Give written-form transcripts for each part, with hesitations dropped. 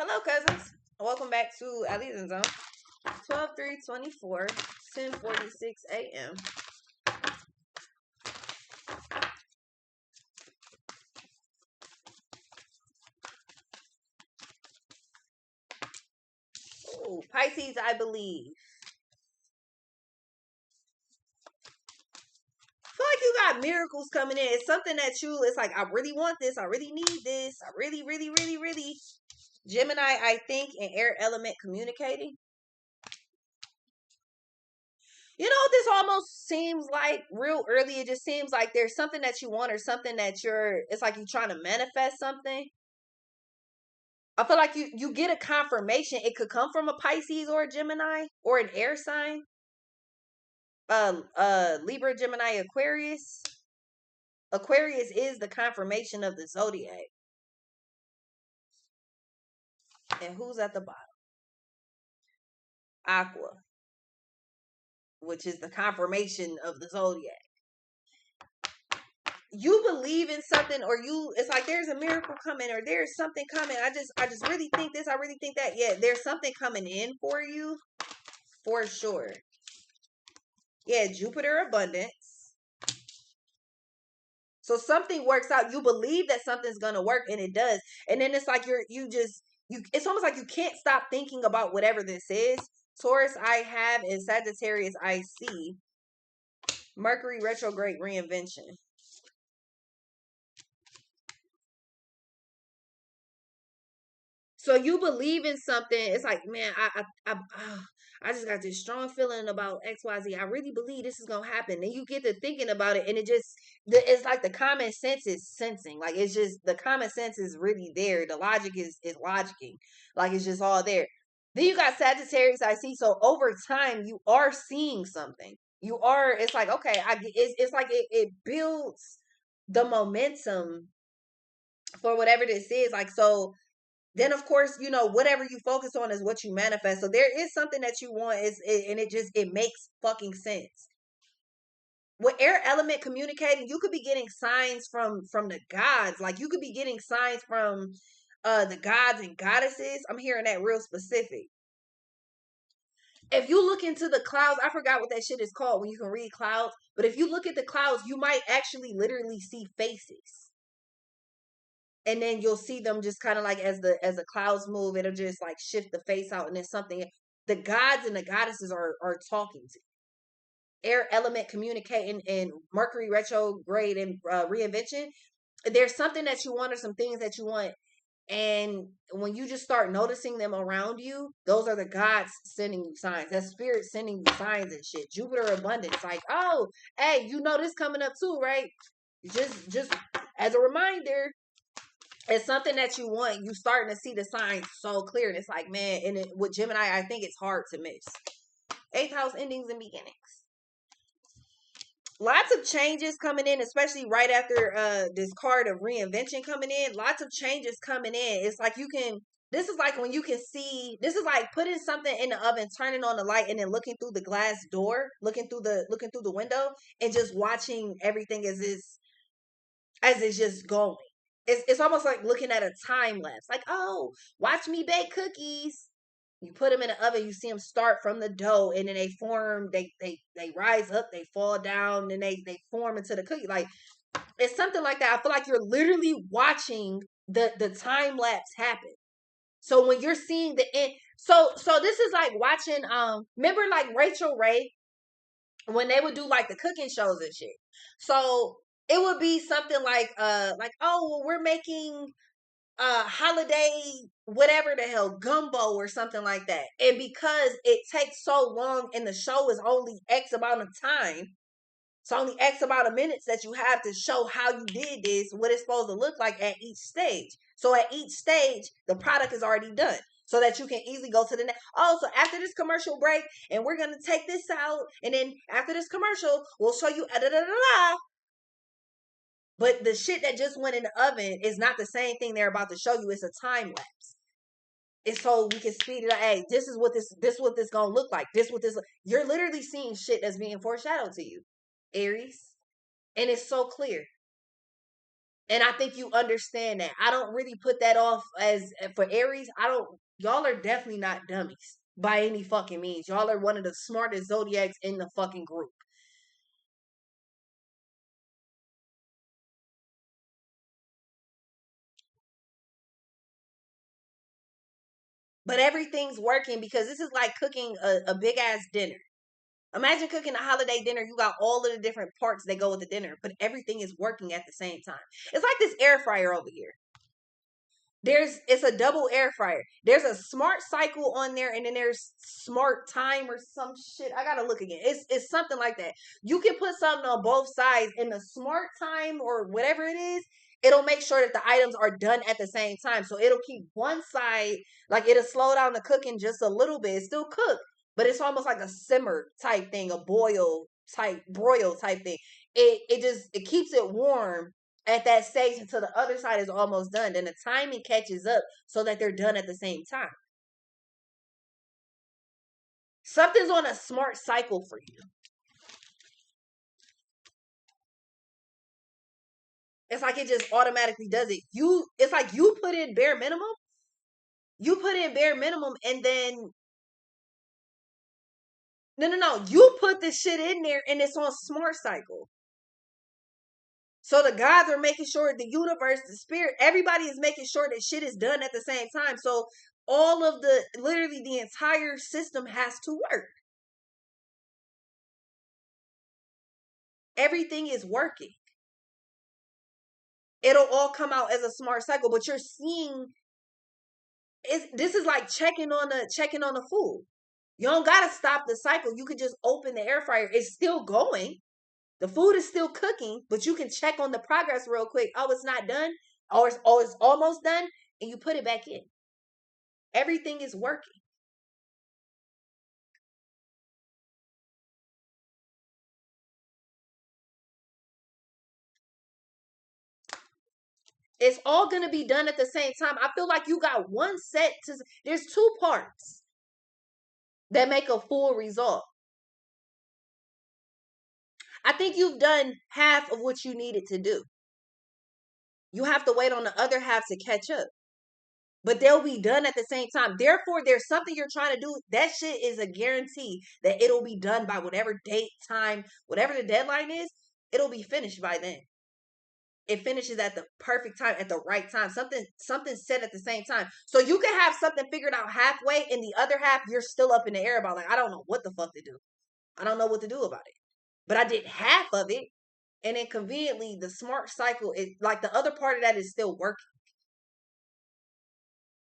Hello, cousins. Welcome back to Aries and Zone. 12/3/24, 10:46 a.m. Ooh, Pisces, I believe. I feel like you got miracles coming in. It's something that it's like, I really want this. I really need this. I really, really, really, really. Gemini, I think, and air element communicating. This almost seems like real early. It just seems like there's something that you want or something that it's like you're trying to manifest something. I feel like you get a confirmation. It could come from a Pisces or a Gemini or an air sign. Libra, Gemini, Aquarius. Aquarius is the confirmation of the zodiac. And who's at the bottom? Aqua, which is the confirmation of the zodiac. You believe in something, or it's like there's a miracle coming, or there's something coming. I just really think this, I really think that. Yeah, there's something coming in for you, for sure. Yeah, Jupiter abundance. So something works out. You believe that something's gonna work, and it does. And then it's like it's almost like you can't stop thinking about whatever this is. Taurus I have, and Sagittarius I see. Mercury retrograde reinvention. So you believe in something. It's like, man, I just got this strong feeling about XYZ. I really believe this is gonna happen. And you get to thinking about it, and it's like the common sense is sensing. Like, it's just the common sense is really there. The logic is logicking. Like, it's just all there. Then you got Sagittarius I see. So over time, you are seeing something. You are. It's like, okay, it's like it builds the momentum for whatever this is. Like, so then of course, whatever you focus on is what you manifest. So there is something that you want, and it makes fucking sense. With air element communicating, you could be getting signs from the gods. Like, you could be getting signs from the gods and goddesses. I'm hearing that real specific. If you look into the clouds, I forgot what that shit is called when you can read clouds, but if you look at the clouds, you might actually literally see faces. And then you'll see them just kind of like, as the clouds move, it'll just like shift the face out, and then something, the gods and the goddesses are talking to you. Air element communicating, and Mercury retrograde and reinvention. There's something that you want, or some things that you want, and when you just start noticing them around you, those are the gods sending you signs. That spirit sending you signs and shit. Jupiter abundance, like, oh, hey, this coming up too, right? Just as a reminder, it's something that you want. You starting to see the signs so clear, and it's like, man. And with Gemini, I think it's hard to miss. 8th house endings and beginnings. Lots of changes coming in, especially right after this card of reinvention coming in. Lots of changes coming in. It's like this is like when you can see. This is like putting something in the oven, turning on the light, and then looking through the glass door, looking through the window, and just watching everything as it's just going. It's almost like looking at a time lapse. Like, oh, watch me bake cookies. You put them in the oven, you see them start from the dough, and then they form, they rise up, they fall down, and they form into the cookie. Like, it's something like that. I feel like you're literally watching the time lapse happen. So when you're seeing the end, so this is like watching, remember like Rachel Ray, when they would do like the cooking shows and shit. So it would be something like, oh, well, we're making holiday whatever the hell, gumbo or something like that. And because it takes so long, and the show is only X amount of time, it's only X amount of minutes that you have to show how you did this, what it's supposed to look like at each stage. So at each stage, the product is already done, so that you can easily go to the next. Oh, so after this commercial break, and we're going to take this out, and then after this commercial, we'll show you But the shit that just went in the oven is not the same thing they're about to show you. It's a time lapse. It's so we can speed it up. Hey, this is what this gonna look like. You're literally seeing shit that's being foreshadowed to you, Aries, and it's so clear. And I think you understand that. I don't really put that off as for Aries. I don't. Y'all are definitely not dummies by any fucking means. Y'all are one of the smartest zodiacs in the fucking group. But everything's working because this is like cooking a big ass dinner. Imagine cooking a holiday dinner. You got all of the different parts that go with the dinner, but everything is working at the same time. It's like this air fryer over here. It's a double air fryer. There's a smart cycle on there, and then there's smart time or some shit. I gotta look again. It's something like that. You can put something on both sides, in the smart time or whatever it is, it'll make sure that the items are done at the same time. So it'll keep one side, like it'll slow down the cooking just a little bit. It's still cooked, but it's almost like a simmer type thing, a broil type thing. It keeps it warm at that stage until the other side is almost done. Then the timing catches up so that they're done at the same time. Something's on a smart cycle for you. It's like it just automatically does it. It's like you put in bare minimum. You put in bare minimum, and then no. You put the shit in there, and it's on smart cycle. So the gods are making sure, the universe, the spirit, everybody is making sure that shit is done at the same time. So all of literally the entire system has to work. Everything is working. It'll all come out as a smart cycle, but you're seeing this is like checking on the food. You don't gotta stop the cycle. You can just open the air fryer. It's still going. The food is still cooking, but you can check on the progress real quick. Oh, it's not done. It's almost done, and you put it back in. Everything is working. It's all gonna be done at the same time. I feel like you got one set to. There's two parts that make a full result. I think you've done half of what you needed to do. You have to wait on the other half to catch up. But they'll be done at the same time. Therefore, there's something you're trying to do. That shit is a guarantee that it'll be done by whatever date, time, whatever the deadline is, it'll be finished by then. It finishes at the perfect time, at the right time. Something set at the same time. So you can have something figured out halfway, and the other half you're still up in the air about, like, I don't know what the fuck to do. I don't know what to do about it. But I did half of it, and then conveniently the smart cycle is like the other part of that is still working.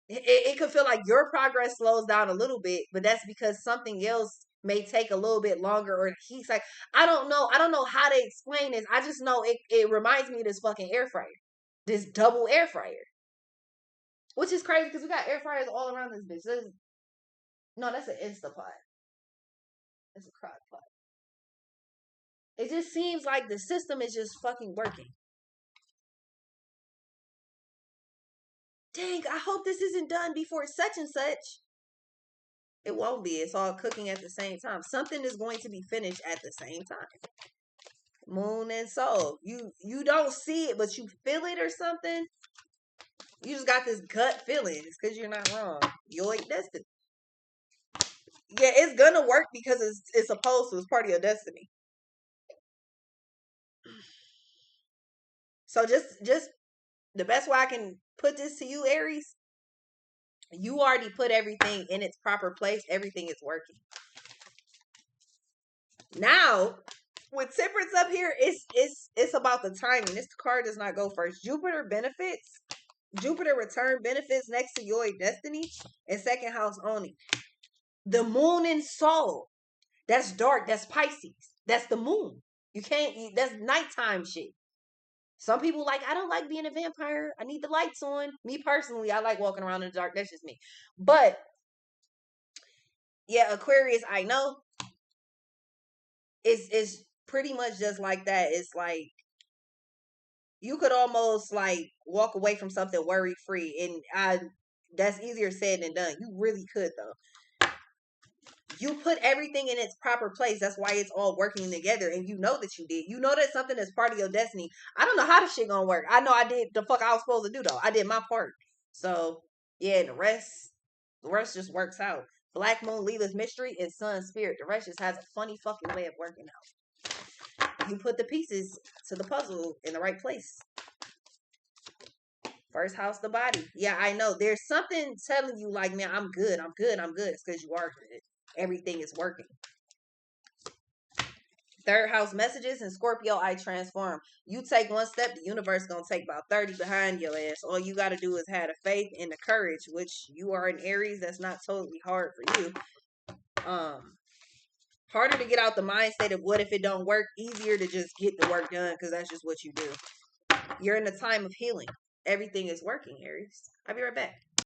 It could feel like your progress slows down a little bit, but that's because something else may take a little bit longer, or he's like, I don't know how to explain this. I just know it reminds me of this fucking air fryer, this double air fryer, which is crazy because we got air fryers all around this bitch. No, that's an Instapot. That's a crock pot. It just seems like the system is just fucking working. Dang, I hope this isn't done before such and such. It won't be. It's all cooking at the same time. Something is going to be finished at the same time. Moon and soul. You don't see it, but you feel it or something. You just got this gut feeling. It's because you're not wrong. Your destiny. Yeah, it's gonna work because it's supposed to. It's part of your destiny. So just the best way I can put this to you, Aries, you already put everything in its proper place. Everything is working. Now, with temperance up here, it's about the timing. This card does not go first. Jupiter return benefits next to your destiny and second house owning. The moon and soul. That's dark. That's Pisces. That's the moon. You can't. That's nighttime shit. Some people like, I don't like being a vampire. I need the lights on. Me personally, I like walking around in the dark. That's just me. But yeah, Aquarius, I know it's pretty much just like that. It's like you could almost like walk away from something worry free, and that's easier said than done. You really could though. You put everything in its proper place. That's why it's all working together. And you know that you did. You know that something is part of your destiny. I don't know how this shit gonna work. I know I did the fuck I was supposed to do though. I did my part. So yeah, the rest just works out. Black Moon, Leela's mystery, and Sun Spirit. The rest just has a funny fucking way of working out. You put the pieces to the puzzle in the right place. First house, the body. Yeah, I know. There's something telling you like, man, I'm good. I'm good. I'm good. It's because you are good. Everything is working. Third house messages and Scorpio, I transform. You take one step, the universe gonna take about 30 behind your ass. All you gotta do is have the faith and the courage, which you are in Aries. That's not totally hard for you. Harder to get out the mindset of what if it don't work. Easier to just get the work done because that's just what you do. You're in a time of healing. Everything is working, Aries. I'll be right back.